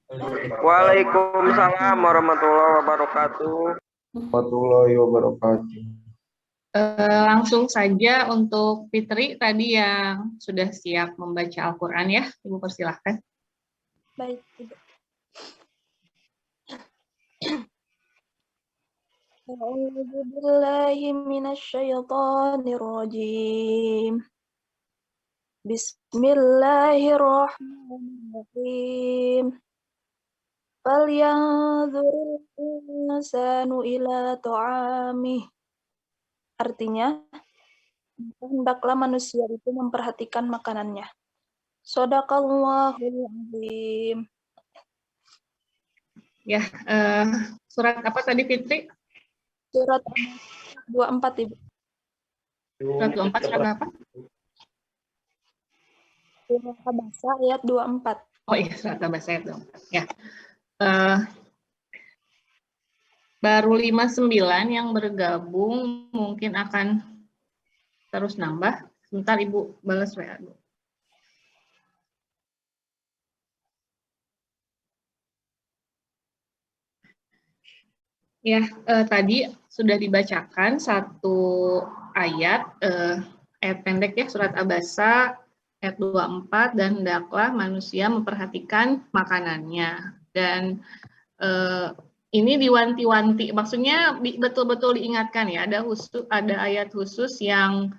Waalaikumsalam warahmatullahi wabarakatuh. Warahmatullahi wabarakatuh. Langsung saja untuk Fitri tadi yang sudah siap membaca Al-Quran ya, Ibu persilahkan. Baik, Ibu. A'udzu billahi minasyaitonir rajim. Bismillahirrahmanirrahim. Falyanzuril insanu ila ta'amih. Artinya, hendaklah manusia itu memperhatikan makanannya. Shadaqallahul azim. Ya, surat apa tadi Fitri? Surat 24, Ibu. Surat 24 surat apa? Surat Abasa ayat 24. Oh iya, surat Abasa ayat 24. Ya. Baru 59 yang bergabung, mungkin akan terus nambah. Sebentar Ibu balas WA dulu. Ya, tadi sudah dibacakan satu ayat, ayat pendek ya, surat Abasa ayat 24, dan hendaklah manusia memperhatikan makanannya. Dan ini diwanti-wanti, maksudnya betul-betul diingatkan ya, ada ayat khusus yang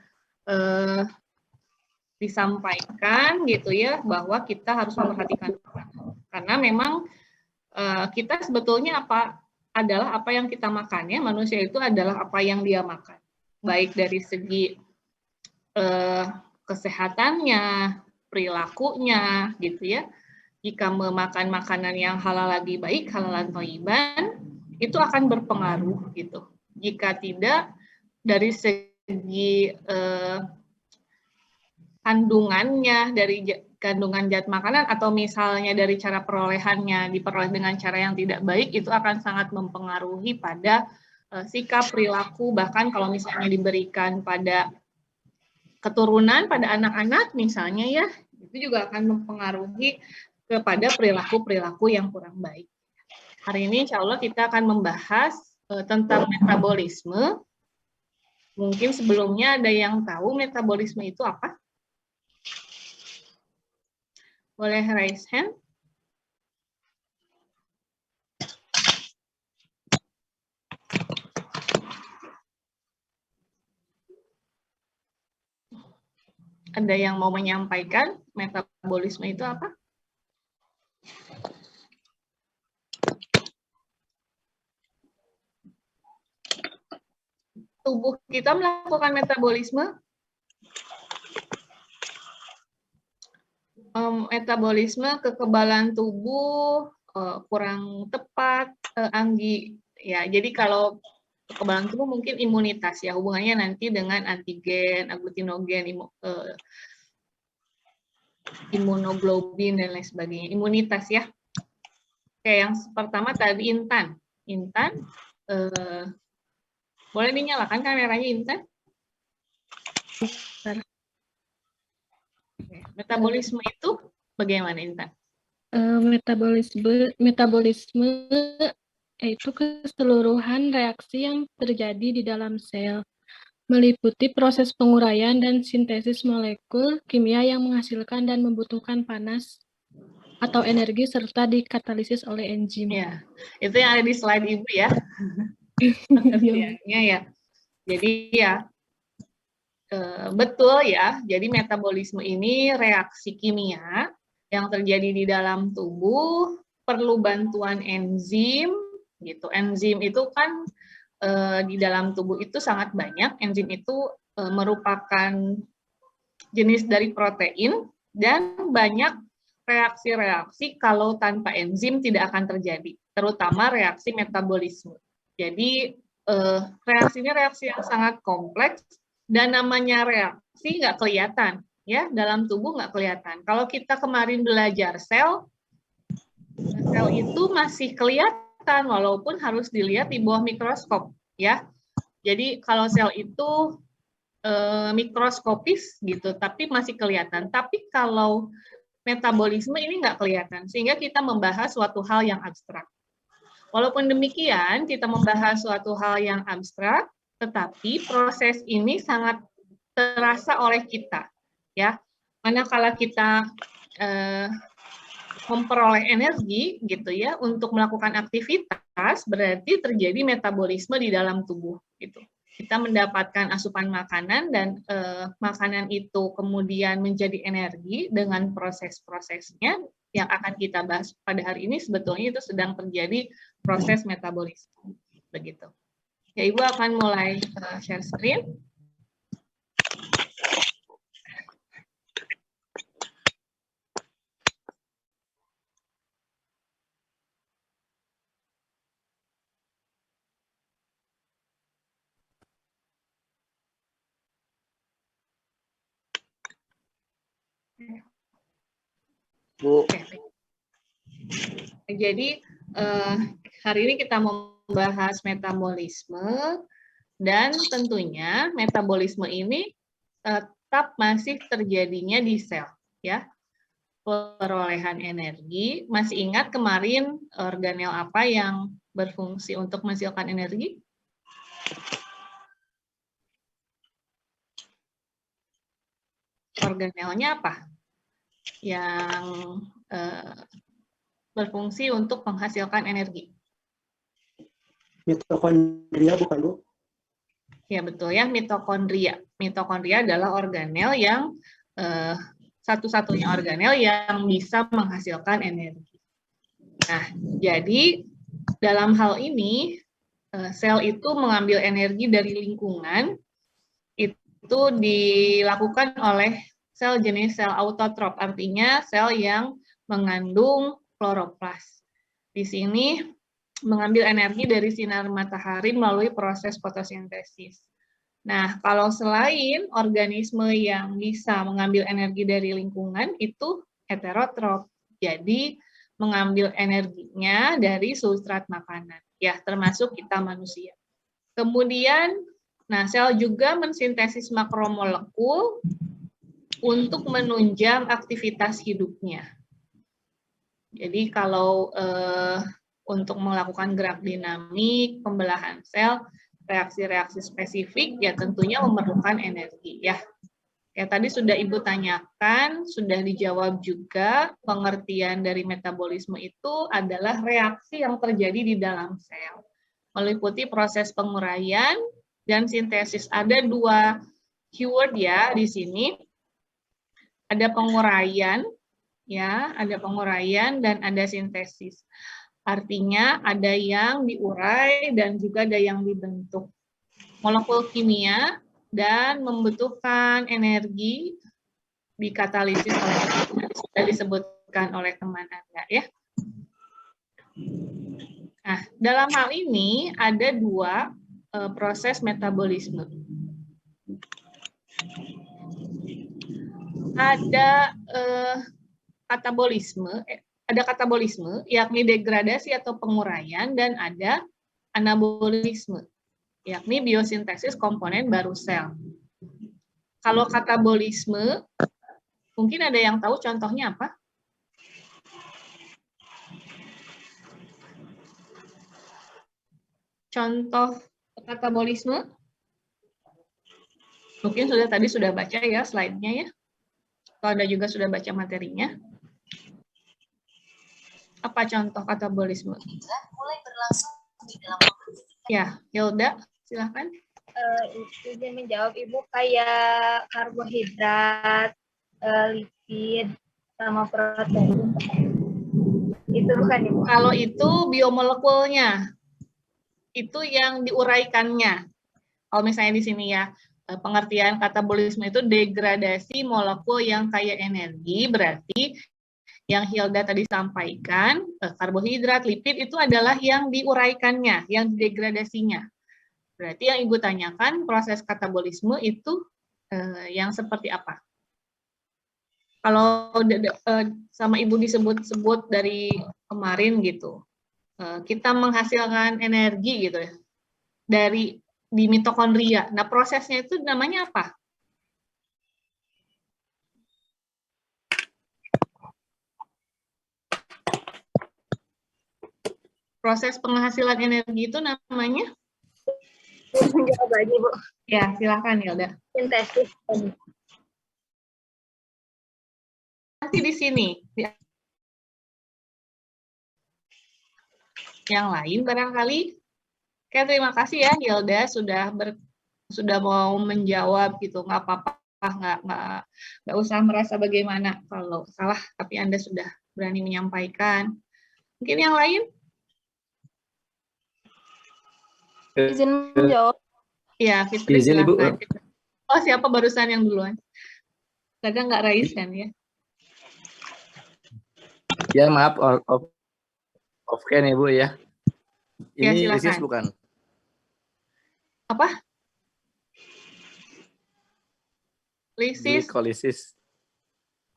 disampaikan gitu ya, bahwa kita harus memperhatikan makanan. Karena memang kita sebetulnya adalah apa yang kita makan ya, manusia itu adalah apa yang dia makan, baik dari segi kesehatannya, perilakunya gitu ya. Jika memakan makanan yang halal lebih baik, halalan thayyiban, itu akan berpengaruh gitu. Jika tidak, dari segi kandungannya, dari kandungan zat makanan, atau misalnya dari cara perolehannya diperoleh dengan cara yang tidak baik, itu akan sangat mempengaruhi pada sikap, perilaku, bahkan kalau misalnya diberikan pada keturunan, pada anak-anak misalnya ya, itu juga akan mempengaruhi kepada perilaku-perilaku yang kurang baik. Hari ini insya Allah kita akan membahas tentang metabolisme. Mungkin sebelumnya ada yang tahu metabolisme itu apa? Boleh raise hand? Ada yang mau menyampaikan metabolisme itu apa? Tubuh kita melakukan metabolisme. Metabolisme, kekebalan tubuh kurang tepat, Anggi. Ya, jadi kalau kekebalan tubuh mungkin imunitas ya, hubungannya nanti dengan antigen, aglutinogen, imunoglobulin dan lain sebagainya. Imunitas ya. Oke, yang pertama tadi Intan. Intan, boleh dinyalakan kameranya Intan? Metabolisme itu bagaimana Intan? Metabolisme yaitu keseluruhan reaksi yang terjadi di dalam sel, meliputi proses penguraian dan sintesis molekul kimia yang menghasilkan dan membutuhkan panas atau energi serta dikatalisis oleh enzim. Ya, itu yang ada di slide Ibu ya. Ya. Jadi ya betul ya. Jadi metabolisme ini reaksi kimia yang terjadi di dalam tubuh, perlu bantuan enzim gitu. Enzim itu kan di dalam tubuh itu sangat banyak. Enzim itu merupakan jenis dari protein, dan banyak reaksi-reaksi kalau tanpa enzim tidak akan terjadi, terutama reaksi metabolisme. Jadi reaksi ini reaksi yang sangat kompleks, dan namanya reaksi nggak kelihatan ya, dalam tubuh nggak kelihatan. Kalau kita kemarin belajar sel itu masih kelihatan walaupun harus dilihat di bawah mikroskop ya. Jadi kalau sel itu mikroskopis gitu, tapi masih kelihatan. Tapi kalau metabolisme ini nggak kelihatan, sehingga kita membahas suatu hal yang abstrak. Walaupun demikian, kita membahas suatu hal yang abstrak, tetapi proses ini sangat terasa oleh kita, ya. Manakala kita memperoleh energi, gitu ya, untuk melakukan aktivitas, berarti terjadi metabolisme di dalam tubuh, gitu. Kita mendapatkan asupan makanan dan makanan itu kemudian menjadi energi dengan proses-prosesnya yang akan kita bahas pada hari ini, sebetulnya itu sedang terjadi proses metabolisme, begitu. Ya, Ibu akan mulai share screen. Bu. Jadi hari ini kita membahas metabolisme dan tentunya metabolisme ini tetap masih terjadinya di sel, ya. Perolehan energi, masih ingat kemarin organel apa yang berfungsi untuk menghasilkan energi? Organelnya apa? Yang berfungsi untuk menghasilkan energi. Mitokondria bukan, Bu? Ya, betul ya, mitokondria. Mitokondria adalah organel yang satu-satunya organel yang bisa menghasilkan energi. Nah, jadi dalam hal ini sel itu mengambil energi dari lingkungan, itu dilakukan oleh sel jenis sel autotrop, artinya sel yang mengandung kloroplas. Di sini mengambil energi dari sinar matahari melalui proses fotosintesis. Nah, kalau selain organisme yang bisa mengambil energi dari lingkungan, itu heterotrop. Jadi, mengambil energinya dari substrat makanan, ya, termasuk kita manusia. Kemudian, nah, sel juga mensintesis makromolekul untuk menunjang aktivitas hidupnya. Jadi kalau untuk melakukan gerak dinamik, pembelahan sel, reaksi-reaksi spesifik, ya tentunya memerlukan energi, ya. Ya tadi sudah Ibu tanyakan, sudah dijawab juga, pengertian dari metabolisme itu adalah reaksi yang terjadi di dalam sel, meliputi proses penguraian dan sintesis. Ada dua keyword ya di sini. Ada penguraian, ya, ada penguraian dan ada sintesis. Artinya ada yang diurai dan juga ada yang dibentuk. Molekul kimia dan membutuhkan energi dikatalisis oleh sudah disebutkan oleh teman Anda, ya. Nah, dalam hal ini ada dua proses metabolisme. Ada katabolisme, yakni degradasi atau penguraian, dan ada anabolisme, yakni biosintesis komponen baru sel. Kalau katabolisme, mungkin ada yang tahu contohnya apa? Contoh katabolisme? Mungkin tadi sudah baca ya slide-nya ya. Kalau Anda juga sudah baca materinya. Apa contoh katabolisme? Mulai berlangsung di dalam ya, Hilda, silahkan. Itu dia menjawab Ibu, kayak karbohidrat, lipid, sama protein. Itu bukan Ibu? Kalau itu biomolekulnya, itu yang diuraikannya. Kalau misalnya di sini ya, pengertian katabolisme itu degradasi molekul yang kaya energi, berarti yang Hilda tadi sampaikan, karbohidrat, lipid itu adalah yang diuraikannya, yang degradasinya. Berarti yang Ibu tanyakan proses katabolisme itu yang seperti apa? Kalau sama Ibu disebut-sebut dari kemarin gitu, kita menghasilkan energi gitu ya, di mitokondria. Nah, prosesnya itu namanya apa? Proses penghasilan energi itu namanya? Menjawab lagi, Bu. Ya, silakan Hilda. Sintesis. Nanti di sini. Yang lain barangkali. Oke, terima kasih ya Hilda sudah mau menjawab gitu. Nggak apa-apa, nggak usah merasa bagaimana kalau salah, tapi Anda sudah berani menyampaikan. Mungkin yang lain? Izin menjawab. Ya, Fitri Izin, Ibu. silakan. Oh, siapa barusan yang duluan? Kadang nggak raise kan ya? Ya, maaf, off cam ya, Bu ya. Ya, Ini silakan. lisis bukan? Apa? Lisis? Glikolisis.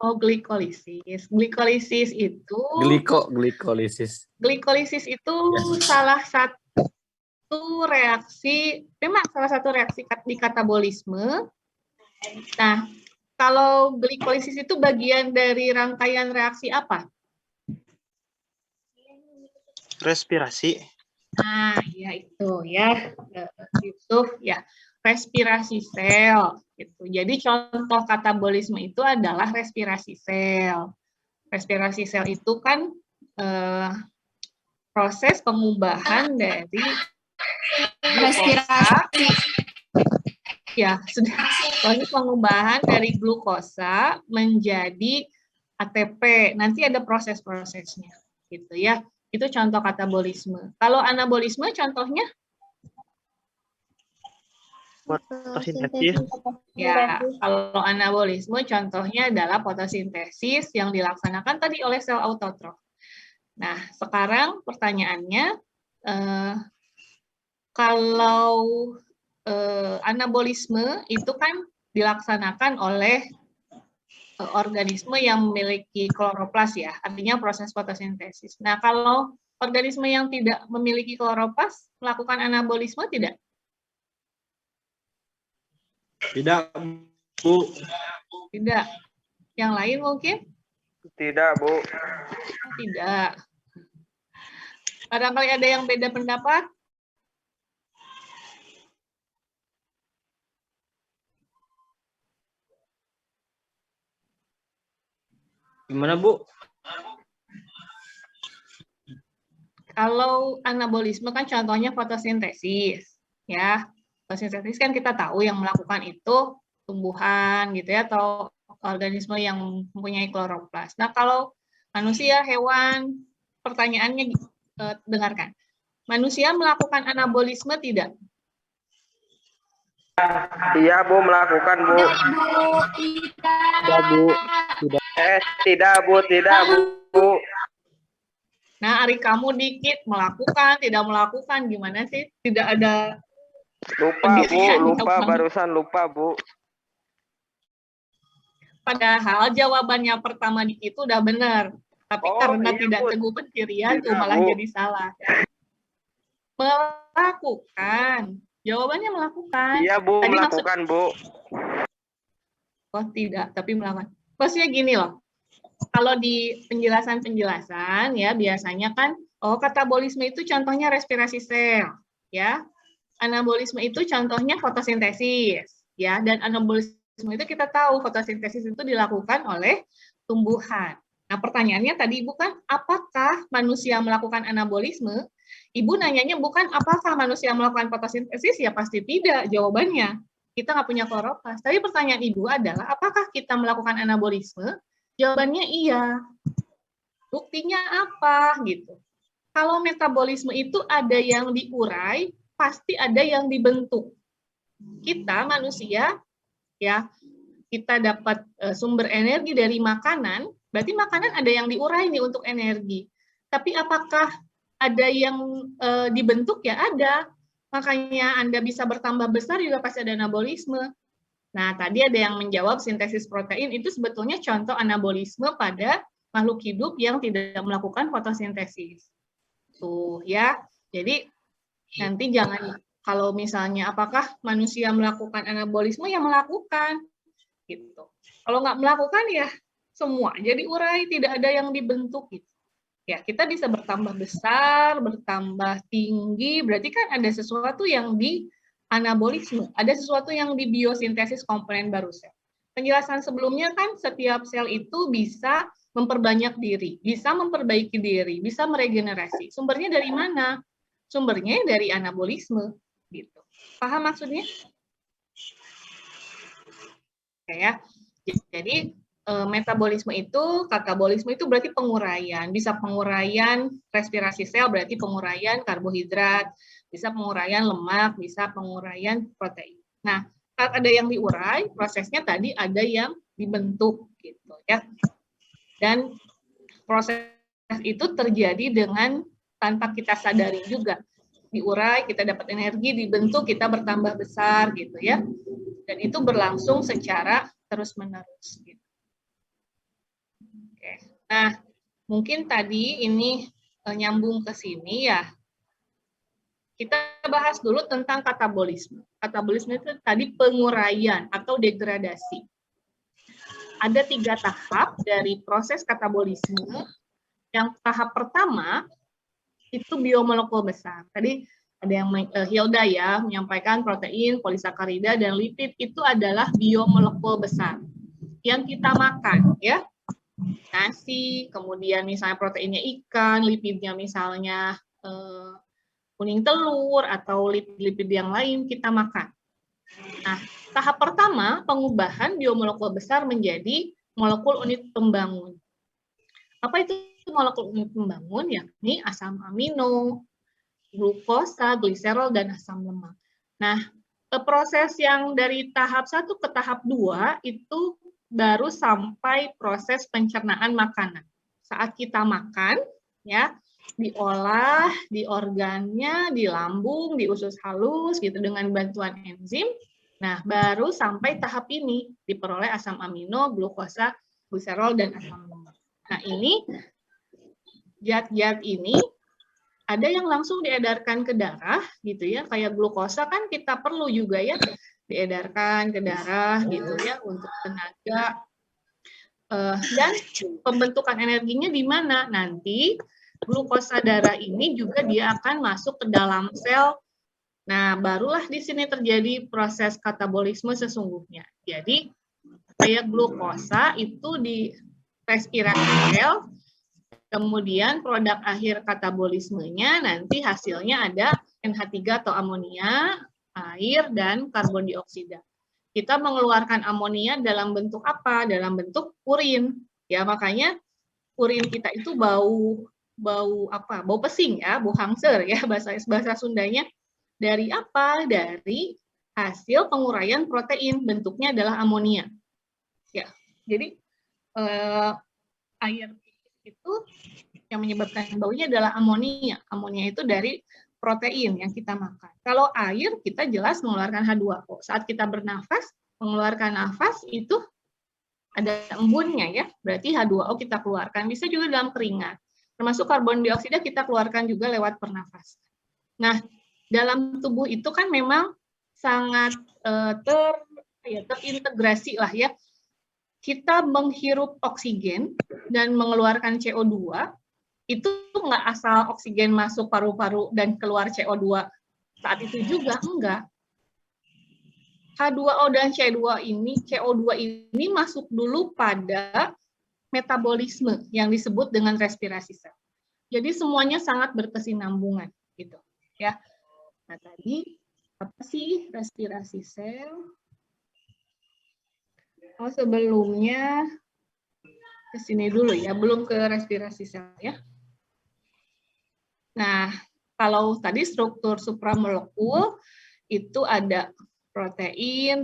Oh, glikolisis. Glikolisis itu... Glikolisis. Glikolisis itu salah satu reaksi, memang salah satu reaksi di katabolisme. Nah, kalau glikolisis itu bagian dari rangkaian reaksi apa? Respirasi. Nah, ya itu ya, Yusuf ya, respirasi sel. Gitu. Jadi contoh katabolisme itu adalah respirasi sel. Respirasi sel itu kan proses pengubahan dari Respirasi. Ya, sudah proses pengubahan dari glukosa menjadi ATP. Nanti ada proses-prosesnya, gitu ya. Itu contoh katabolisme. Kalau anabolisme contohnya? Fotosintesis. Ya, kalau anabolisme contohnya adalah fotosintesis yang dilaksanakan tadi oleh sel autotrof. Nah, sekarang pertanyaannya, kalau anabolisme itu kan dilaksanakan oleh organisme yang memiliki kloroplas ya, artinya proses fotosintesis. Nah, kalau organisme yang tidak memiliki kloroplas melakukan anabolisme tidak? Tidak, Bu. Tidak. Yang lain mungkin? Tidak, Bu. Tidak. Barangkali ada yang beda pendapat? Gimana, Bu? Kalau anabolisme kan contohnya fotosintesis, ya. Fotosintesis kan kita tahu yang melakukan itu tumbuhan gitu ya, atau organisme yang mempunyai kloroplas. Nah, kalau manusia, hewan, pertanyaannya dengarkan. Manusia melakukan anabolisme tidak? Iya, Bu, melakukan, Bu. Tidak, Bu. Tidak, Bu, tidak, Bu. Nah, hari kamu dikit melakukan, tidak melakukan, gimana sih? Tidak ada Lupa, Bu, lupa, barusan lupa, Bu. Padahal jawabannya pertama dikit itu udah benar. Tapi karena iya, tidak Bu. teguh pendirian, tuh Tidak, malah Bu. jadi salah. Melakukan. Jawabannya melakukan. Iya, Bu, Tadi melakukan, Bu. Oh, tidak, tapi melakukan. Maksudnya gini loh. Kalau di penjelasan-penjelasan ya biasanya kan katabolisme itu contohnya respirasi sel, ya. Anabolisme itu contohnya fotosintesis, ya. Dan anabolisme itu kita tahu fotosintesis itu dilakukan oleh tumbuhan. Nah, pertanyaannya tadi Ibu kan apakah manusia melakukan anabolisme? Ibu nanyanya bukan apakah manusia melakukan fotosintesis, ya pasti tidak jawabannya. Kita nggak punya kloroplas. Tapi pertanyaan Ibu adalah apakah kita melakukan anabolisme? Jawabannya iya. Buktinya apa gitu? Kalau metabolisme itu ada yang diurai, pasti ada yang dibentuk. Kita manusia ya, kita dapat sumber energi dari makanan, berarti makanan ada yang diurai nih untuk energi. Tapi apakah ada yang dibentuk? Ya ada. Makanya Anda bisa bertambah besar juga pasti ada anabolisme. Nah, tadi ada yang menjawab sintesis protein itu sebetulnya contoh anabolisme pada makhluk hidup yang tidak melakukan fotosintesis. Tuh ya. Jadi nanti jangan kalau misalnya apakah manusia melakukan anabolisme, ya melakukan gitu. Kalau nggak melakukan ya semua jadi urai, tidak ada yang dibentuk gitu. Ya, kita bisa bertambah besar, bertambah tinggi, berarti kan ada sesuatu yang di anabolisme, ada sesuatu yang di biosintesis komponen baru sel. Penjelasan sebelumnya kan setiap sel itu bisa memperbanyak diri, bisa memperbaiki diri, bisa meregenerasi. Sumbernya dari mana? Sumbernya dari anabolisme, gitu. Paham maksudnya? Oke ya. Jadi metabolisme itu, katabolisme itu berarti penguraian. Bisa penguraian respirasi sel, berarti penguraian karbohidrat, bisa penguraian lemak, bisa penguraian protein. Nah, saat ada yang diurai, prosesnya tadi ada yang dibentuk, gitu ya. Dan proses itu terjadi dengan tanpa kita sadari juga. Diurai, kita dapat energi, dibentuk, kita bertambah besar, gitu ya. Dan itu berlangsung secara terus-menerus, gitu. Oke. Nah, mungkin tadi ini nyambung ke sini ya. Kita bahas dulu tentang katabolisme. Katabolisme itu tadi penguraian atau degradasi. Ada 3 tahap dari proses katabolisme. Yang tahap pertama itu biomolekul besar. Tadi ada yang Hilda ya menyampaikan protein, polisakarida, dan lipid itu adalah biomolekul besar yang kita makan ya. Nasi, kemudian misalnya proteinnya ikan, lipidnya misalnya kuning telur atau lipid-lipid yang lain kita makan. Nah, tahap pertama pengubahan biomolekul besar menjadi molekul unit pembangun. Apa itu molekul unit pembangun? Yakni asam amino, glukosa, gliserol, dan asam lemak. Nah, proses yang dari tahap 1 ke tahap 2 itu baru sampai proses pencernaan makanan. Saat kita makan, ya, diolah di organnya, di lambung, di usus halus, gitu dengan bantuan enzim. Nah, baru sampai tahap ini diperoleh asam amino, glukosa, gliserol, dan asam lemak. Nah, ini zat-zat ini ada yang langsung diedarkan ke darah, gitu ya, kayak glukosa kan kita perlu juga ya diedarkan ke darah, gitu ya, untuk tenaga. Dan pembentukan energinya di mana? Nanti glukosa darah ini juga dia akan masuk ke dalam sel. Nah, barulah di sini terjadi proses katabolisme sesungguhnya. Jadi, kayak glukosa itu di respirasi sel, kemudian produk akhir katabolismenya nanti hasilnya ada NH3 atau amonia, air, dan karbon dioksida. Kita mengeluarkan amonia dalam bentuk apa? Dalam bentuk urin. Ya, makanya urin kita itu bau apa? Bau pesing ya, bau hangser ya bahasa Sundanya. Dari apa? Dari hasil penguraian protein, bentuknya adalah amonia. Ya. Jadi air itu yang menyebabkan baunya adalah amonia. Amonia itu dari protein yang kita makan. Kalau air, kita jelas mengeluarkan H2O. Saat kita bernafas, mengeluarkan nafas itu ada embunnya ya, berarti H2O kita keluarkan. Bisa juga dalam keringat. Termasuk karbon dioksida kita keluarkan juga lewat pernafasan. Nah, dalam tubuh itu kan memang sangat terintegrasi lah ya. Kita menghirup oksigen dan mengeluarkan CO2, itu nggak asal oksigen masuk paru-paru dan keluar CO2 saat itu juga, enggak. H2O dan CO2 ini masuk dulu pada metabolisme yang disebut dengan respirasi sel. Jadi semuanya sangat berkesinambungan gitu ya. Nah, tadi apa sih respirasi sel? Oh, sebelumnya ke sini dulu ya, belum ke respirasi sel ya. Nah, kalau tadi struktur supramolekul itu ada protein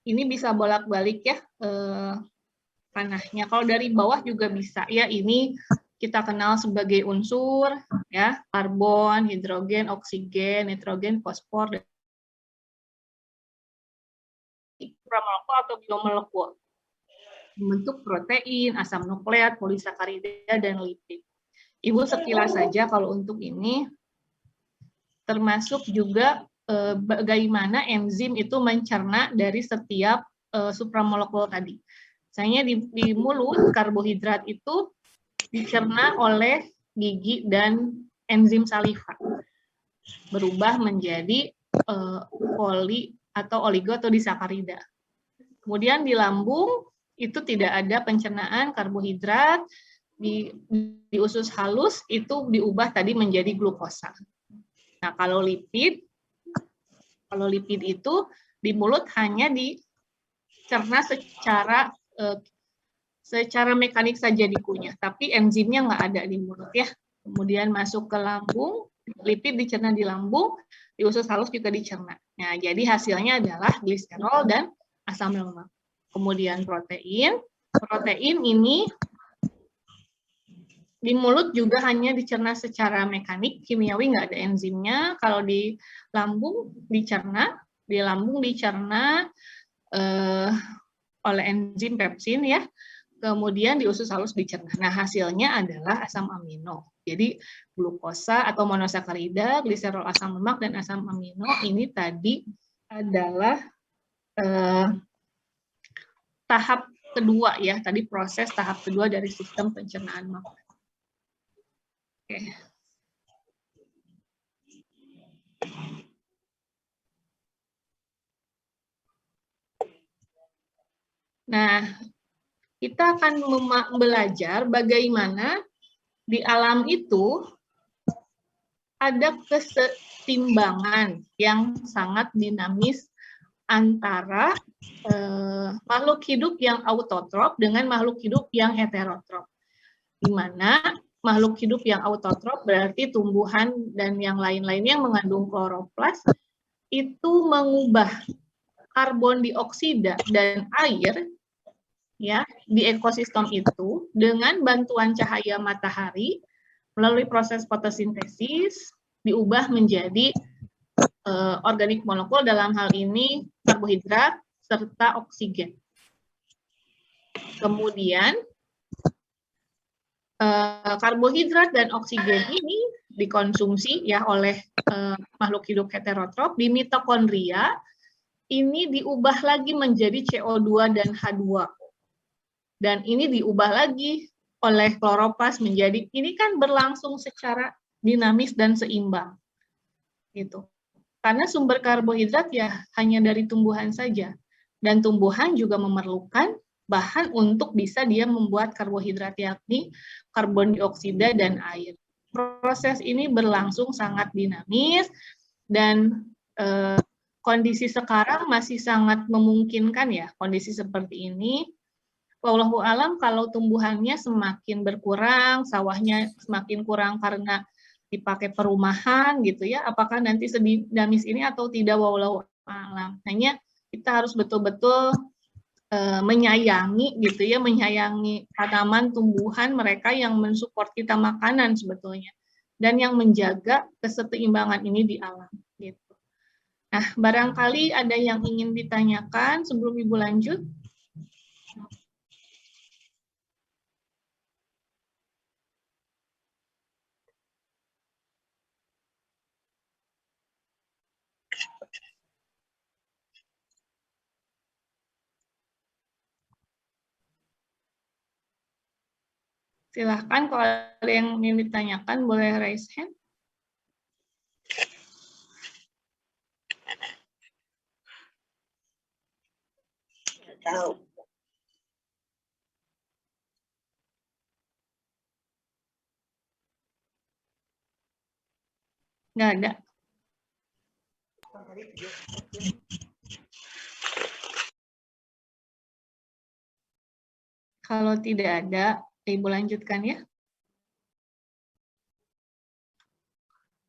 ini bisa bolak-balik ya panahnya. Kalau dari bawah juga bisa ya, ini kita kenal sebagai unsur ya, karbon, hidrogen, oksigen, nitrogen, fosfor, dan supramolekul atau biomolekul membentuk protein, asam nukleat, polisakarida, dan lipid. Ibu sekilas saja kalau untuk ini, termasuk juga bagaimana enzim itu mencerna dari setiap supramolekul tadi. Misalnya di mulut, karbohidrat itu dicerna oleh gigi dan enzim saliva, berubah menjadi poli atau oligo atau disakarida. Kemudian di lambung itu tidak ada pencernaan karbohidrat, di usus halus itu diubah tadi menjadi glukosa. Nah, kalau lipid itu di mulut hanya dicerna secara mekanik saja dikunyah, tapi enzimnya nggak ada di mulut ya. Kemudian masuk ke lambung, lipid dicerna di lambung, di usus halus juga dicerna. Nah, jadi hasilnya adalah gliserol dan asam lemak. Kemudian protein ini di mulut juga hanya dicerna secara mekanik, kimiawi, nggak ada enzimnya. Kalau di lambung dicerna oleh enzim pepsin ya. Kemudian di usus halus dicerna. Nah, hasilnya adalah asam amino. Jadi glukosa atau monosakarida, gliserol, asam lemak, dan asam amino ini tadi adalah tahap kedua ya. Tadi proses tahap kedua dari sistem pencernaan makanan. Oke. Nah, kita akan belajar bagaimana di alam itu ada kesetimbangan yang sangat dinamis antara makhluk hidup yang autotrop dengan makhluk hidup yang heterotrop. Di mana makhluk hidup yang autotrop berarti tumbuhan dan yang lain-lainnya yang mengandung kloroplas itu mengubah karbon dioksida dan air ya di ekosistem itu dengan bantuan cahaya matahari melalui proses fotosintesis diubah menjadi organik molekul, dalam hal ini karbohidrat serta oksigen. Kemudian karbohidrat dan oksigen ini dikonsumsi ya oleh makhluk hidup heterotrop. Di mitokondria ini diubah lagi menjadi CO2 dan H2O. Dan ini diubah lagi oleh kloroplas menjadi, ini kan berlangsung secara dinamis dan seimbang. Gitu. Karena sumber karbohidrat ya hanya dari tumbuhan saja. Dan tumbuhan juga memerlukan bahan untuk bisa dia membuat karbohidrat, yakni karbon dioksida dan air. Proses ini berlangsung sangat dinamis dan kondisi sekarang masih sangat memungkinkan ya kondisi seperti ini. Wallahu alam kalau tumbuhannya semakin berkurang, sawahnya semakin kurang karena dipakai perumahan gitu ya, apakah nanti sedinamis ini atau tidak, wallahu alam. Hanya kita harus betul-betul menyayangi gitu ya, menyayangi tanaman, tumbuhan mereka yang mensupport kita makanan sebetulnya dan yang menjaga keseimbangan ini di alam gitu. Nah, barangkali ada yang ingin ditanyakan sebelum Ibu lanjut. Silahkan kalau ada yang ingin ditanyakan boleh raise hand. Tahu. Nggak ada. Kalau tidak ada, Ibu lanjutkan ya.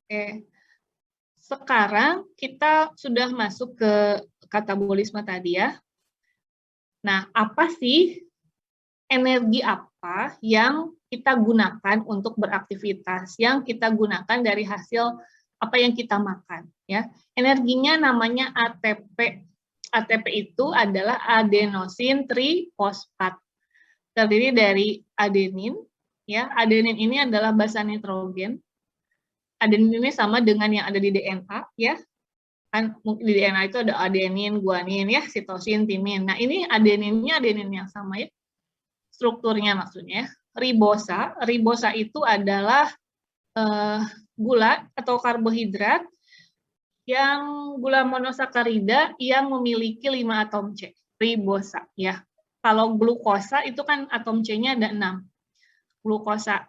Oke. Sekarang kita sudah masuk ke katabolisme tadi ya. Nah, apa sih energi apa yang kita gunakan untuk beraktivitas, yang kita gunakan dari hasil apa yang kita makan ya. Energinya namanya ATP. ATP itu adalah adenosin trifosfat. Terdiri dari adenin ya. Adenin ini adalah basa nitrogen. Adenin ini sama dengan yang ada di DNA ya. Kan di DNA itu ada adenin, guanin ya, sitosin, timin. Nah, ini adeninnya adenin yang sama ya. Strukturnya maksudnya. ribosa. Ribosa itu adalah gula atau karbohidrat yang gula monosakarida yang memiliki 5 atom C. Ribosa ya. Kalau glukosa itu kan atom C-nya ada 6. Glukosa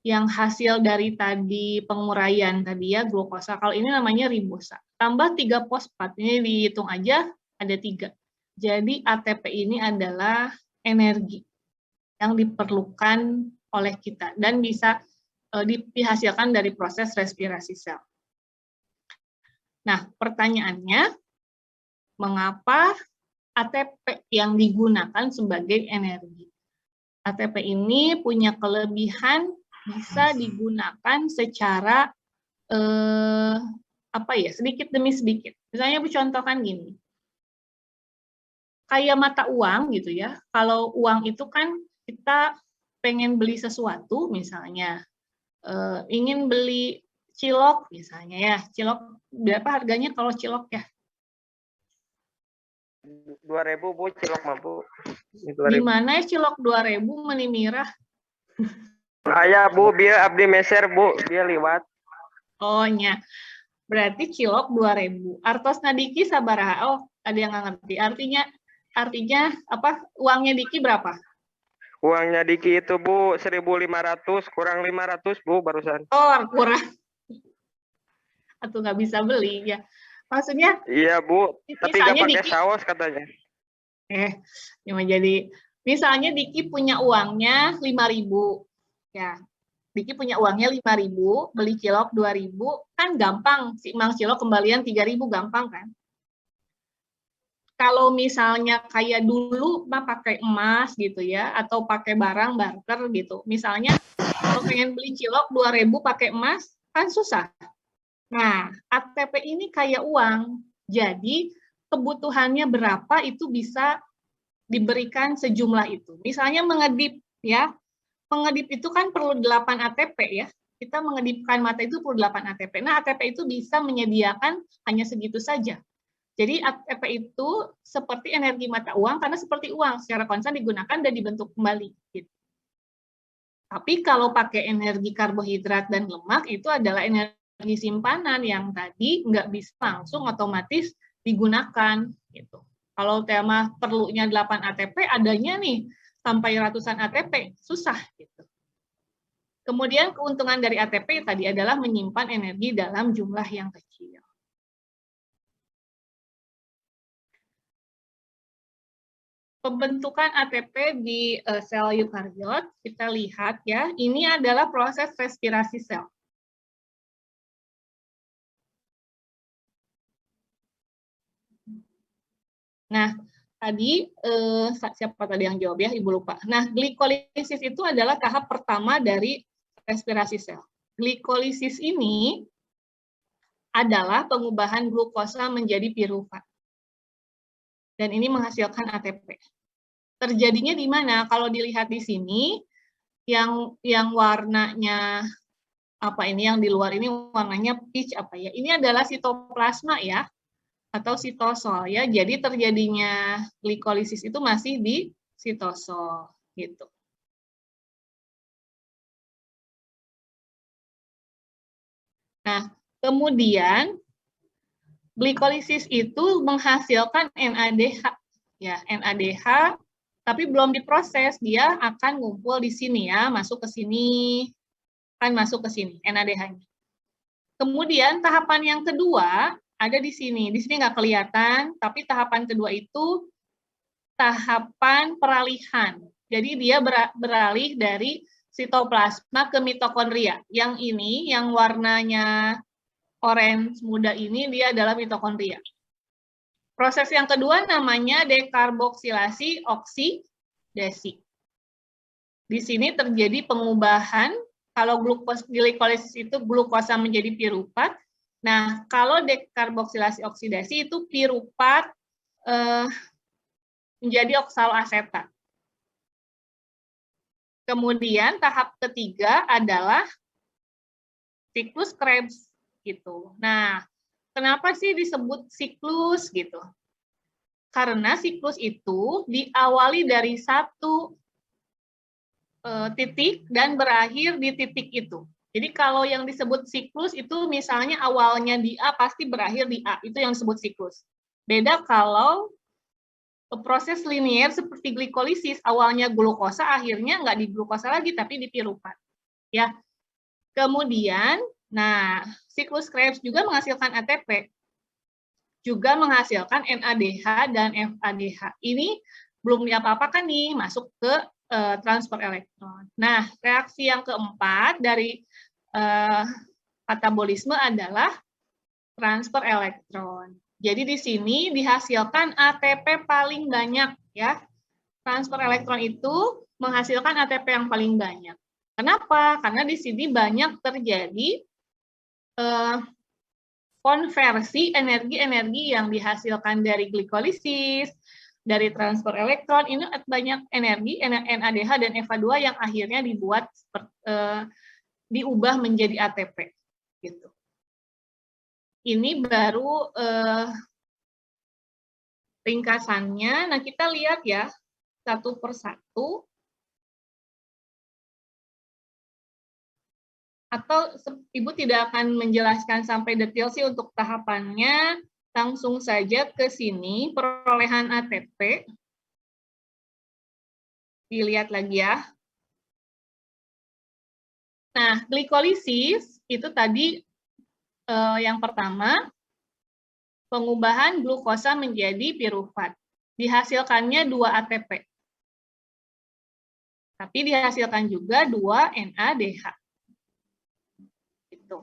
yang hasil dari tadi penguraian tadi ya glukosa. Kalau ini namanya ribosa. Tambah 3 fosfat. Ini dihitung aja ada 3. Jadi ATP ini adalah energi yang diperlukan oleh kita dan bisa dihasilkan dari proses respirasi sel. Nah, pertanyaannya, mengapa ATP yang digunakan sebagai energi? ATP ini punya kelebihan bisa digunakan secara sedikit demi sedikit. Misalnya Bu contohkan gini. Kayak mata uang gitu ya. Kalau uang itu kan kita pengen beli sesuatu misalnya ingin beli cilok misalnya ya. Cilok berapa harganya kalau cilok ya? 2.000 Bu cilok mah Bu. Di mana ya cilok 2.000 menimirah? Ayah Bu, biar abdi meser Bu, dia liwat. Oh nya. Berarti cilok 2.000. Artos nadiki sabaraha? Oh, ada yang nggak ngerti. Artinya apa? Uangnya Diki berapa? Uangnya Diki itu Bu 1.500 kurang 500 Bu barusan. Oh, kurang. Atau nggak bisa beli ya. Maksudnya Iya Bu, tapi nggak pakai Diki, saus katanya. yang menjadi misalnya Diki punya uangnya 5.000. Ya. Diki punya uangnya 5.000, beli cilok 2.000, kan gampang. Si Mang Cilok kembalian 3.000 gampang kan? Kalau misalnya kayak dulu mah pakai emas gitu ya, atau pakai barang barter gitu. Misalnya kalau pengen beli cilok 2.000 pakai emas, kan susah. Nah, ATP ini kayak uang. Jadi kebutuhannya berapa itu bisa diberikan sejumlah itu. Misalnya mengedip ya. Mengedip itu kan perlu 8 ATP ya. Kita mengedipkan mata itu perlu 8 ATP. Nah, ATP itu bisa menyediakan hanya segitu saja. Jadi ATP itu seperti energi mata uang karena seperti uang secara konstan digunakan dan dibentuk kembali. Gitu. Tapi kalau pakai energi karbohidrat dan lemak itu adalah energi simpanan yang tadi nggak bisa langsung otomatis digunakan. Gitu. Kalau tema perlunya 8 ATP adanya nih sampai ratusan ATP susah. Gitu. Kemudian keuntungan dari ATP tadi adalah menyimpan energi dalam jumlah yang kecil. Pembentukan ATP di sel eukariot, kita lihat ya, ini adalah proses respirasi sel. Nah, tadi, siapa tadi yang jawab ya, Ibu lupa. Nah, glikolisis itu adalah tahap pertama dari respirasi sel. Glikolisis ini adalah pengubahan glukosa menjadi pirufat. Dan ini menghasilkan ATP. Terjadinya di mana? Kalau dilihat di sini, yang warnanya apa ini? Yang di luar ini warnanya peach apa ya? Ini adalah sitoplasma ya, atau sitosol ya. Jadi terjadinya glikolisis itu masih di sitosol gitu. Nah, kemudian glikolisis itu menghasilkan NADH. Ya, NADH, tapi belum diproses, dia akan ngumpul di sini ya, masuk ke sini, akan masuk ke sini, NADH-nya. Kemudian tahapan yang kedua ada di sini nggak kelihatan, tapi tahapan kedua itu tahapan peralihan. Jadi dia beralih dari sitoplasma ke mitokondria. Yang ini, yang warnanya orange muda ini, dia adalah mitokondria. Proses yang kedua namanya dekarboksilasi oksidasi. Di sini terjadi pengubahan, kalau glikolisis itu glukosa menjadi pirufat. Nah, kalau dekarboksilasi oksidasi itu pirufat menjadi oksaloasetat. Kemudian tahap ketiga adalah siklus Krebs gitu. Nah, kenapa sih disebut siklus gitu? Karena siklus itu diawali dari satu titik dan berakhir di titik itu. Jadi kalau yang disebut siklus itu misalnya awalnya di A pasti berakhir di A, itu yang disebut siklus. Beda kalau proses linier seperti glikolisis, awalnya glukosa, akhirnya nggak di glukosa lagi, tapi di piruvat. Ya. Kemudian, nah, siklus Krebs juga menghasilkan ATP, juga menghasilkan NADH dan FADH. Ini belum diapa-apakan nih, masuk ke transfer elektron. Nah, reaksi yang keempat dari katabolisme adalah transfer elektron. Jadi di sini dihasilkan ATP paling banyak, ya. Transfer elektron itu menghasilkan ATP yang paling banyak. Kenapa? Karena di sini banyak terjadi konversi energi-energi yang dihasilkan dari glikolisis, dari transfer elektron, ini banyak energi NADH dan FA2 yang akhirnya dibuat diubah menjadi ATP, gitu. Ini baru ringkasannya. Nah, kita lihat ya satu persatu. Atau Ibu tidak akan menjelaskan sampai detail sih untuk tahapannya. Langsung saja ke sini, perolehan ATP. Dilihat lagi ya. Nah, glikolisis itu tadi yang pertama, pengubahan glukosa menjadi piruvat. Dihasilkannya 2 ATP. Tapi dihasilkan juga 2 NADH. Gitu.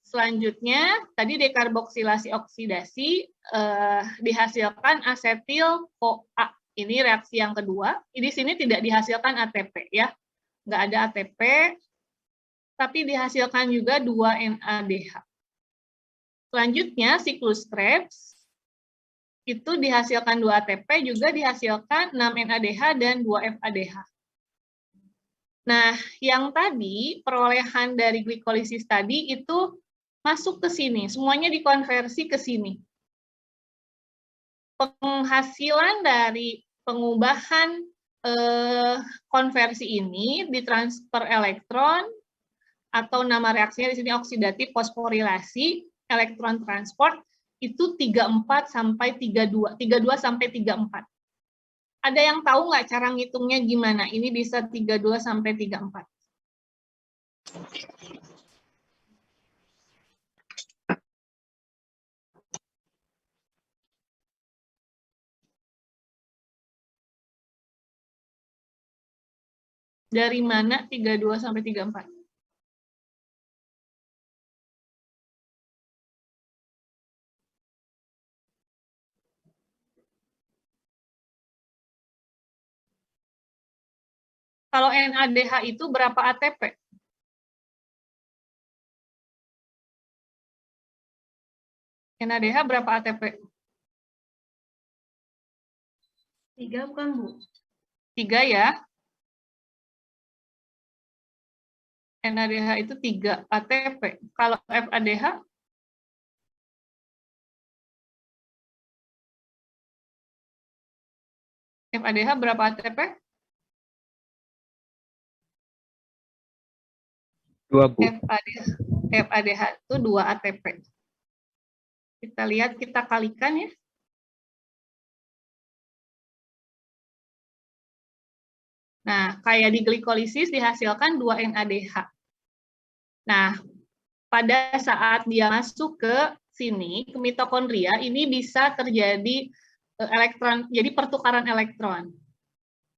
Selanjutnya, tadi dekarboksilasi oksidasi dihasilkan asetil-CoA. Ini reaksi yang kedua. Di sini tidak dihasilkan ATP ya. Nggak ada ATP, tapi dihasilkan juga 2 NADH. Selanjutnya, siklus Krebs, itu dihasilkan 2 ATP, juga dihasilkan 6 NADH dan 2 FADH. Nah, yang tadi, perolehan dari glikolisis tadi itu masuk ke sini, semuanya dikonversi ke sini. Penghasilan dari pengubahan konversi ini ditransfer elektron, atau nama reaksinya di sini oksidatif fosforilasi, elektron transport, itu 34 sampai 32, 32 sampai 34. Ada yang tahu nggak cara ngitungnya gimana? Ini bisa 32 sampai 34. Dari mana 32 sampai 34? Kalau NADH itu berapa ATP? NADH berapa ATP? 3 bukan, Bu? 3 ya. NADH itu 3 ATP. Kalau FADH? FADH berapa ATP? 2, Bu. FADH itu 2 ATP. Kita lihat, kita kalikan ya. Nah, kayak di glikolisis dihasilkan 2 NADH. Nah, pada saat dia masuk ke sini, ke mitokondria, ini bisa terjadi elektron, jadi pertukaran elektron.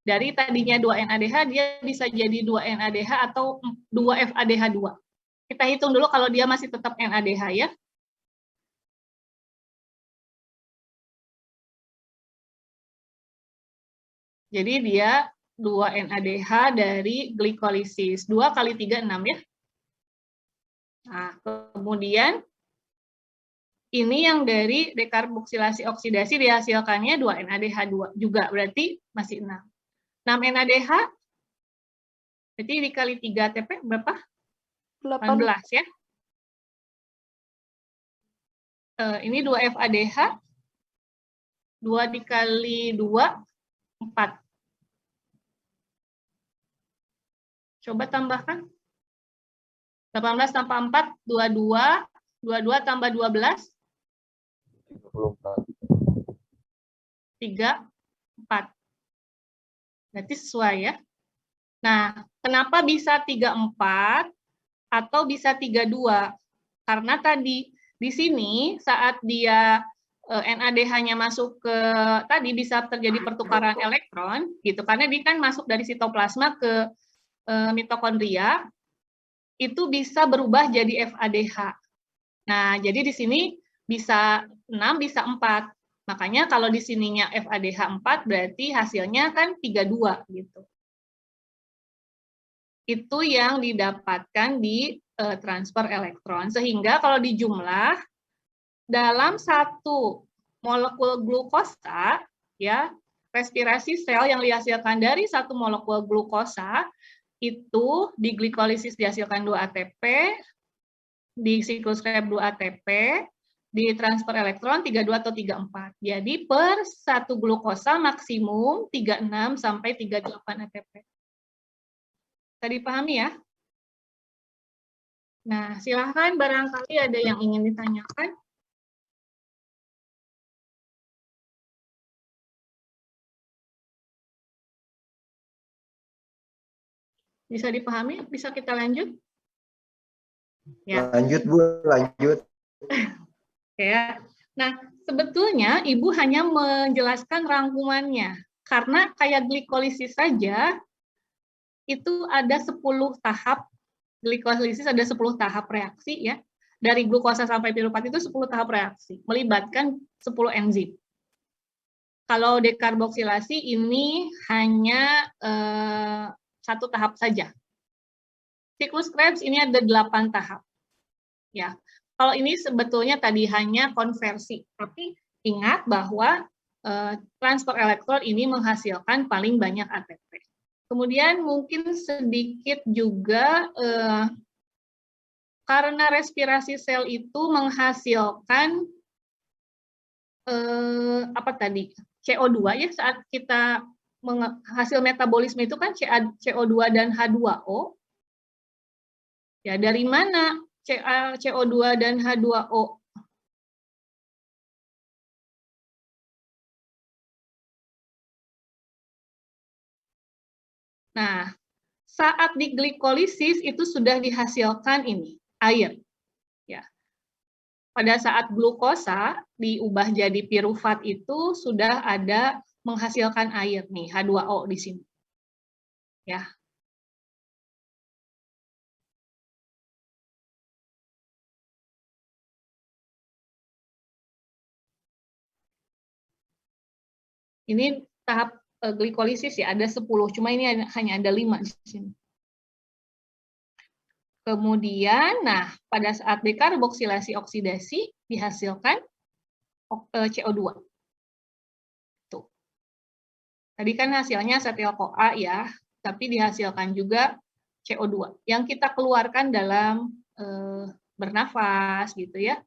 Dari tadinya 2 NADH, dia bisa jadi 2 NADH atau 2 FADH2. Kita hitung dulu kalau dia masih tetap NADH ya. Jadi dia 2 NADH dari glikolisis. 2 kali 3, 6 ya. Nah, kemudian ini yang dari dekarboksilasi oksidasi dihasilkannya 2 NADH2 juga, berarti masih 6. 6 NADH, berarti dikali 3 ATP berapa? 18 ya. Ini 2 FADH, 2 dikali 2, 4. Coba tambahkan. 18 tambah 4, 22. 22 tambah 12, 34. 3, 4. Berarti sesuai ya. Nah, kenapa bisa 34 atau bisa 32? Karena tadi di sini saat dia NADH-nya masuk ke tadi bisa terjadi pertukaran elektron gitu, karena dia kan masuk dari sitoplasma ke mitokondria, itu bisa berubah jadi FADH. Nah, jadi di sini bisa 6, bisa 4. Makanya kalau di sininya FADH 4 berarti hasilnya kan 32 gitu. Itu yang didapatkan di transfer elektron. Sehingga kalau dijumlah dalam satu molekul glukosa, ya, respirasi sel yang dihasilkan dari satu molekul glukosa itu di glikolisis dihasilkan 2 ATP, di siklus Krebs 2 ATP, di transfer elektron 32 atau 34. Jadi per satu glukosa maksimum 36 sampai 38 ATP. Tadi pahami ya? Nah, silahkan barangkali ada yang ingin ditanyakan. Bisa dipahami? Bisa kita lanjut? Ya. Lanjut Bu, lanjut. Ya. Nah, sebetulnya Ibu hanya menjelaskan rangkumannya. Karena kayak glikolisis saja, itu ada 10 tahap. Glikolisis ada 10 tahap reaksi ya. Dari glukosa sampai piruvat itu 10 tahap reaksi. Melibatkan 10 enzim. Kalau dekarboksilasi ini hanya 1 tahap saja. Siklus Krebs ini ada 8 tahap. Ya. Kalau ini sebetulnya tadi hanya konversi, tapi ingat bahwa transfer elektron ini menghasilkan paling banyak ATP. Kemudian mungkin sedikit juga karena respirasi sel itu menghasilkan apa tadi? CO2 ya, saat kita hasil metabolisme itu kan CO2 dan H2O. Ya, dari mana CO2 dan H2O? Nah, saat di glikolisis itu sudah dihasilkan ini, air. Ya. Pada saat glukosa diubah jadi piruvat itu sudah ada menghasilkan air nih, H2O di sini. Ya. Ini tahap glikolisis ya, ada 10, cuma ini hanya ada 5 di sini. Kemudian, nah, pada saat dekarboksilasi oksidasi dihasilkan CO2. Tuh. Tadi kan hasilnya asetil-CoA ya, tapi dihasilkan juga CO2 yang kita keluarkan dalam bernafas gitu ya.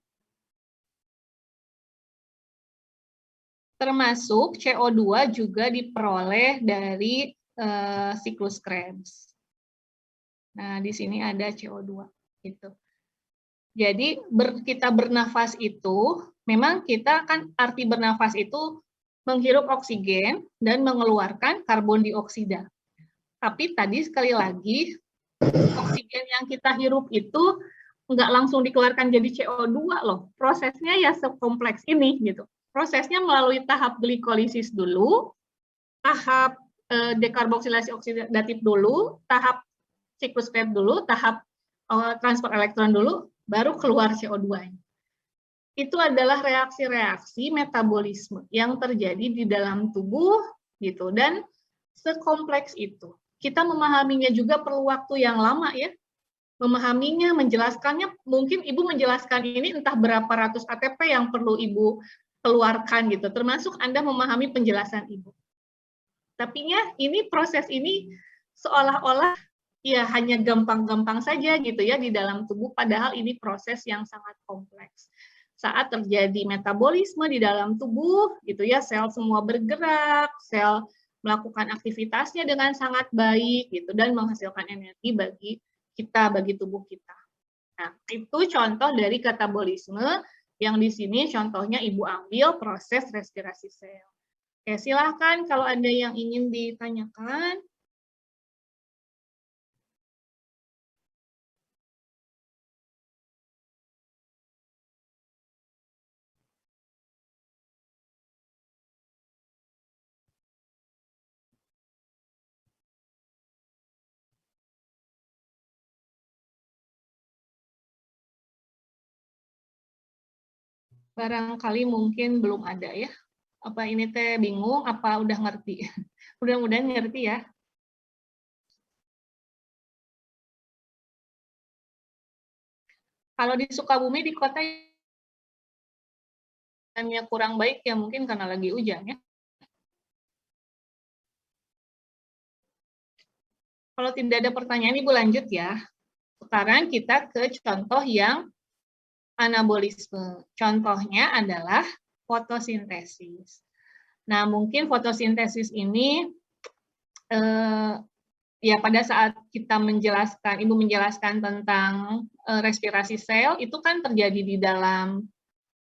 Termasuk CO2 juga diperoleh dari siklus Krebs. Nah, di sini ada CO2 gitu. Jadi kita bernafas itu memang kita kan arti bernafas itu menghirup oksigen dan mengeluarkan karbon dioksida. Tapi tadi sekali lagi oksigen yang kita hirup itu nggak langsung dikeluarkan jadi CO2 loh. Prosesnya ya sekompleks ini gitu. Prosesnya melalui tahap glikolisis dulu, tahap dekarboksilasi oksidatif dulu, tahap siklus Krebs dulu, tahap transfer elektron dulu, baru keluar CO2. Itu adalah reaksi-reaksi metabolisme yang terjadi di dalam tubuh gitu, dan sekompleks itu. Kita memahaminya juga perlu waktu yang lama ya. Memahaminya, menjelaskannya, mungkin Ibu menjelaskan ini entah berapa ratus ATP yang perlu Ibu keluarkan gitu, termasuk Anda memahami penjelasan Ibu. Tapinya ini proses ini seolah-olah ya hanya gampang-gampang saja gitu ya di dalam tubuh, padahal ini proses yang sangat kompleks. saat terjadi metabolisme di dalam tubuh, gitu ya, sel semua bergerak, sel melakukan aktivitasnya dengan sangat baik, gitu, dan menghasilkan energi bagi kita, bagi tubuh kita. Nah, itu contoh dari katabolisme yang di sini contohnya Ibu ambil proses respirasi sel. Oke, silahkan kalau ada yang ingin ditanyakan. Barangkali mungkin belum ada ya. Apa ini teh bingung, apa udah ngerti? Mudah-mudahan ngerti ya. Kalau di Sukabumi, di kota yang kurang baik ya mungkin karena lagi hujan ya. Kalau tidak ada pertanyaan, Ibu lanjut ya. Sekarang kita ke contoh yang anabolisme. Contohnya adalah fotosintesis. Nah, mungkin fotosintesis ini ya pada saat kita menjelaskan, Ibu menjelaskan tentang respirasi sel, itu kan terjadi di dalam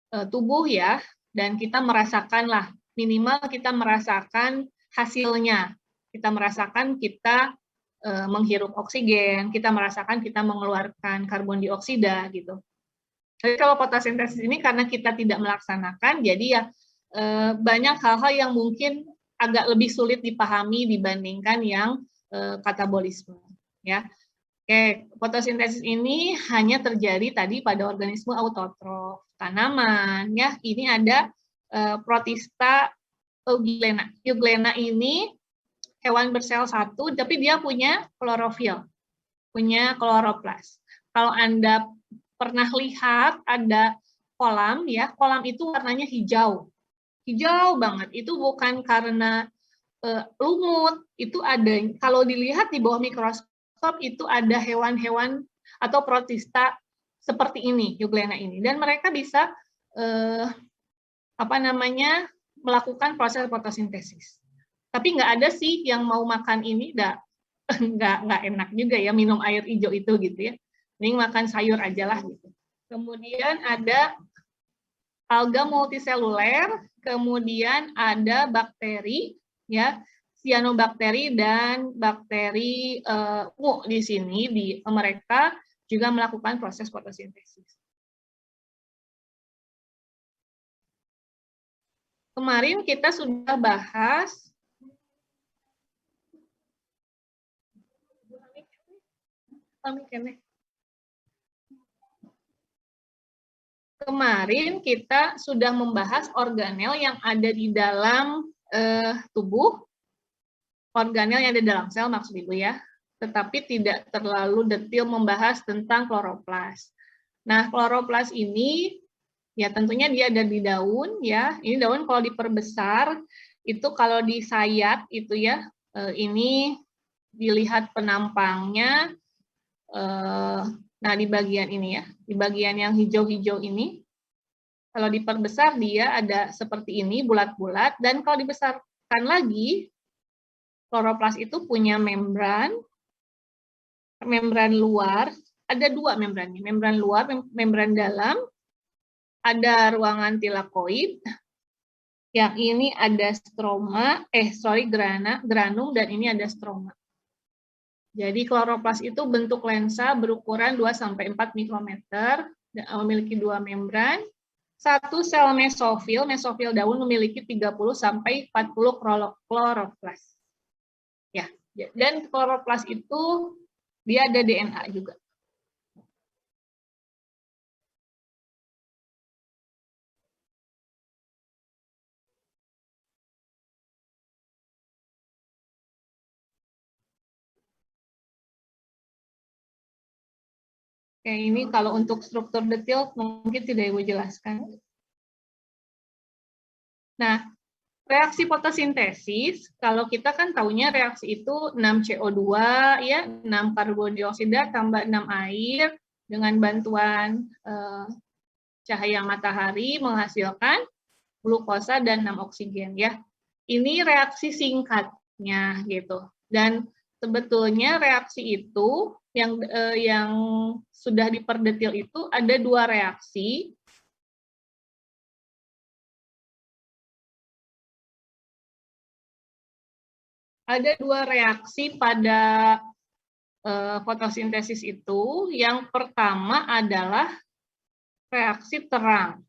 tubuh ya, dan kita merasakanlah, minimal kita merasakan hasilnya. Kita merasakan kita menghirup oksigen, kita merasakan kita mengeluarkan karbon dioksida gitu. Jadi kalau fotosintesis ini karena kita tidak melaksanakan, jadi ya banyak hal-hal yang mungkin agak lebih sulit dipahami dibandingkan yang katabolisme. Ya, oke, fotosintesis ini hanya terjadi tadi pada organisme autotrof, tanaman. Ya, ini ada Protista euglena. Euglena ini hewan bersel satu, tapi dia punya klorofil, punya kloroplas. Kalau Anda pernah lihat ada kolam ya, kolam itu warnanya hijau. Hijau banget. Itu bukan karena lumut, itu ada, kalau dilihat di bawah mikroskop itu ada hewan-hewan atau protista seperti ini, euglena ini. Dan mereka bisa melakukan proses fotosintesis. Tapi nggak ada sih yang mau makan ini, nggak enak juga ya minum air hijau itu gitu ya. Mending makan sayur aja lah gitu. Kemudian ada alga multiseluler, kemudian ada bakteri ya, cyanobacteria dan bakteri di sini mereka juga melakukan proses fotosintesis. Kemarin kita sudah bahas membahas organel yang ada di dalam tubuh, organel yang ada dalam sel maksud Ibu ya, tetapi tidak terlalu detail membahas tentang kloroplas. Nah, kloroplas ini ya tentunya dia ada di daun ya. Ini daun kalau diperbesar itu kalau di sayap itu ya, ini dilihat penampangnya. Nah, di bagian ini ya, di bagian yang hijau-hijau ini, kalau diperbesar dia ada seperti ini, bulat-bulat, dan kalau dibesarkan lagi, kloroplas itu punya membran luar, ada dua membrannya, membran luar, membran dalam, ada ruangan tilakoid, yang ini ada stroma, granum, dan ini ada stroma. Jadi kloroplas itu bentuk lensa berukuran 2-4 mikrometer, memiliki dua membran. Satu sel mesofil daun memiliki 30-40 kloroplas. Ya, dan kloroplas itu dia ada DNA juga. Oke, ini kalau untuk struktur detail mungkin tidak Ibu jelaskan. Nah, reaksi fotosintesis, kalau kita kan tahunya reaksi itu 6 CO2, ya, 6 karbon dioksida tambah 6 air dengan bantuan cahaya matahari menghasilkan glukosa dan 6 oksigen ya. Ini reaksi singkatnya gitu. Dan sebetulnya reaksi itu yang sudah diperdetil itu ada 2 reaksi. Ada 2 reaksi pada fotosintesis itu. Yang pertama adalah reaksi terang.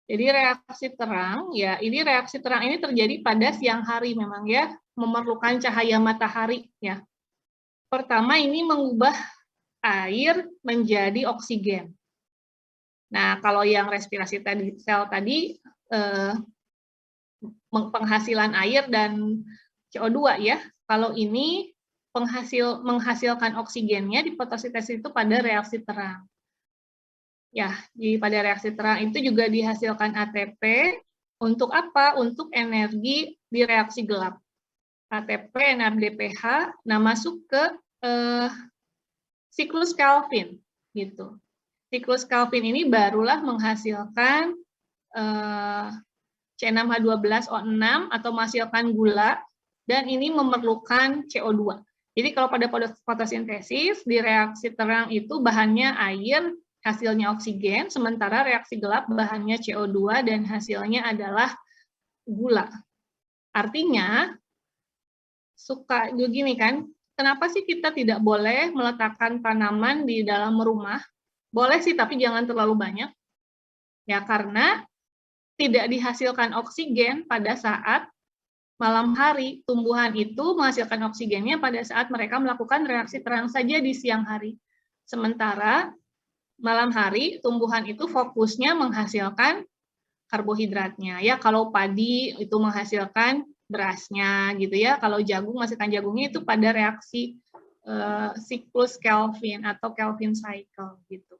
Jadi reaksi terang, ya ini reaksi terang ini terjadi pada siang hari memang ya, memerlukan cahaya matahari ya. Pertama ini mengubah air menjadi oksigen. Nah kalau yang respirasi tadi sel tadi penghasilan air dan CO2 ya. Kalau ini menghasilkan oksigennya di fotosintesis itu pada reaksi terang. Ya, pada reaksi terang itu juga dihasilkan ATP untuk apa? Untuk energi di reaksi gelap. ATP, NADPH, nah masuk ke siklus Kelvin gitu. Siklus Kelvin ini barulah menghasilkan C6H12O6 atau menghasilkan gula, dan ini memerlukan CO2. Jadi kalau pada fotosintesis di reaksi terang itu bahannya air, hasilnya oksigen, sementara reaksi gelap bahannya CO2 dan hasilnya adalah gula. Artinya, suka begini kan, kenapa sih kita tidak boleh meletakkan tanaman di dalam rumah? Boleh sih, tapi jangan terlalu banyak. Ya, karena tidak dihasilkan oksigen pada saat malam hari. Tumbuhan itu menghasilkan oksigennya pada saat mereka melakukan reaksi terang saja di siang hari. Sementara malam hari tumbuhan itu fokusnya menghasilkan karbohidratnya ya. Kalau padi itu menghasilkan berasnya gitu ya. Kalau jagung menghasilkan jagungnya itu pada reaksi siklus Kelvin atau Kelvin cycle gitu.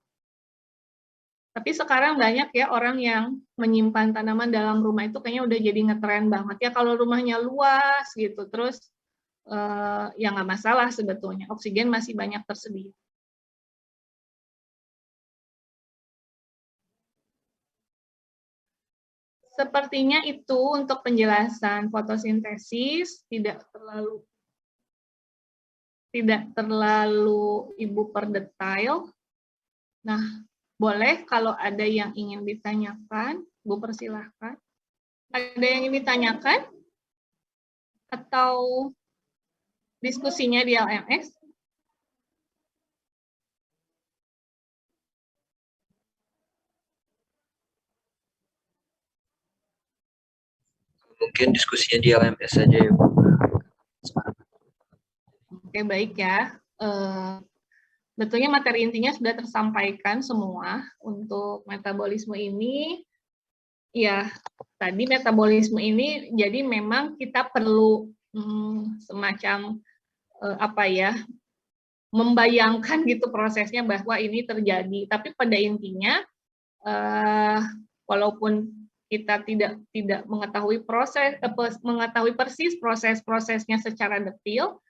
Tapi sekarang banyak ya orang yang menyimpan tanaman dalam rumah itu kayaknya udah jadi ngetren banget ya. Kalau rumahnya luas gitu terus ya nggak masalah sebetulnya, oksigen masih banyak tersedia. Sepertinya itu untuk penjelasan fotosintesis, tidak terlalu Ibu perdetail. Nah, boleh kalau ada yang ingin ditanyakan, Bu persilahkan. Ada yang ingin ditanyakan? Atau diskusinya di LMS? Mungkin diskusinya di LMS saja ya, Bu. Oke, baik ya. Betulnya materi intinya sudah tersampaikan semua untuk metabolisme ini. Ya, tadi metabolisme ini jadi memang kita perlu semacam membayangkan gitu prosesnya bahwa ini terjadi. Tapi pada intinya walaupun kita tidak mengetahui persis proses-prosesnya secara detail,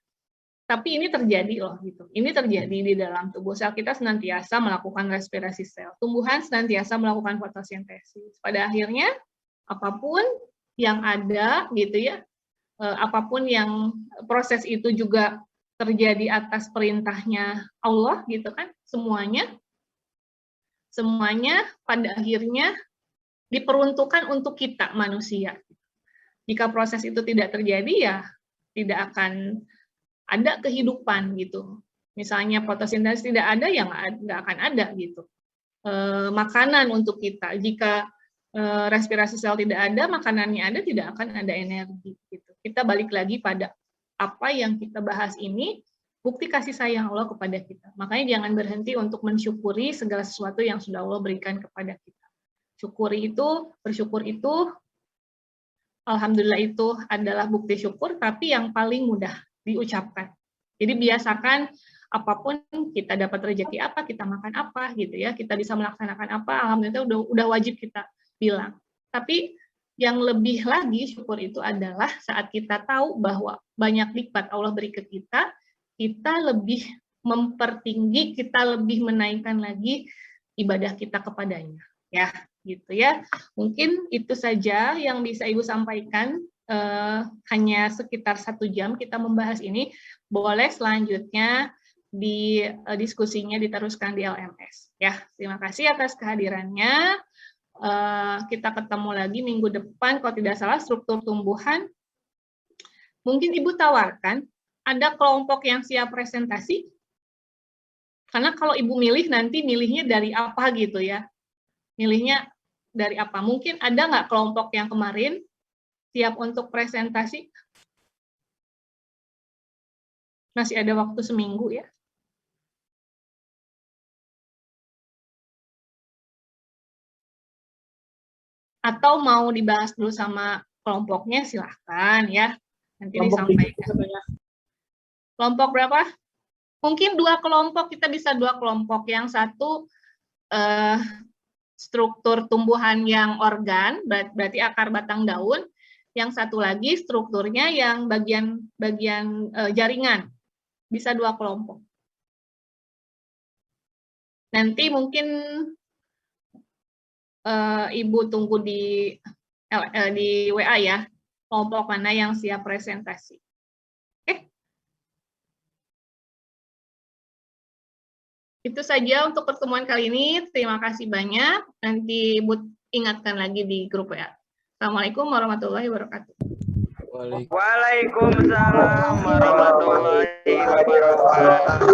tapi ini terjadi loh gitu. Ini terjadi di dalam tubuh sel kita senantiasa melakukan respirasi sel. Tumbuhan senantiasa melakukan fotosintesis. Pada akhirnya apapun yang ada gitu ya, apapun yang proses itu juga terjadi atas perintahnya Allah gitu kan, semuanya pada akhirnya diperuntukkan untuk kita manusia. Jika proses itu tidak terjadi ya tidak akan ada kehidupan gitu. Misalnya fotosintesis tidak ada, ya nggak akan ada gitu. Makanan untuk kita. Jika respirasi sel tidak ada, makanannya ada, tidak akan ada energi. Gitu. Kita balik lagi pada apa yang kita bahas ini, bukti kasih sayang Allah kepada kita. Makanya jangan berhenti untuk mensyukuri segala sesuatu yang sudah Allah berikan kepada kita. Bersyukur itu, alhamdulillah itu adalah bukti syukur, tapi yang paling mudah diucapkan. Jadi biasakan apapun kita dapat rezeki apa, kita makan apa gitu ya, kita bisa melaksanakan apa, alhamdulillah udah wajib kita bilang. Tapi yang lebih lagi syukur itu adalah saat kita tahu bahwa banyak nikmat Allah beri ke kita lebih mempertinggi, kita lebih menaikkan lagi ibadah kita kepadanya. Ya, gitu ya. Mungkin itu saja yang bisa Ibu sampaikan. Hanya sekitar 1 jam kita membahas ini. Boleh selanjutnya di diskusinya diteruskan di LMS. Ya, terima kasih atas kehadirannya. Kita ketemu lagi minggu depan, kalau tidak salah struktur tumbuhan. Mungkin Ibu tawarkan, ada kelompok yang siap presentasi? Karena kalau Ibu milih, nanti milihnya dari apa gitu ya. Milihnya dari apa? Mungkin ada nggak kelompok yang kemarin siap untuk presentasi? Masih ada waktu seminggu ya. Atau mau dibahas dulu sama kelompoknya, silahkan ya. Nanti disampaikan. Kelompok berapa? Mungkin 2 kelompok, kita bisa 2 kelompok. Yang satu struktur tumbuhan yang organ, berarti akar, batang, daun. Yang satu lagi strukturnya yang bagian jaringan. Bisa 2 kelompok. Nanti mungkin Ibu tunggu di WA ya, kelompok mana yang siap presentasi. Oke. Itu saja untuk pertemuan kali ini. Terima kasih banyak. Nanti Ibu ingatkan lagi di grup WA. Assalamualaikum warahmatullahi wabarakatuh. Waalaikumsalam warahmatullahi wabarakatuh.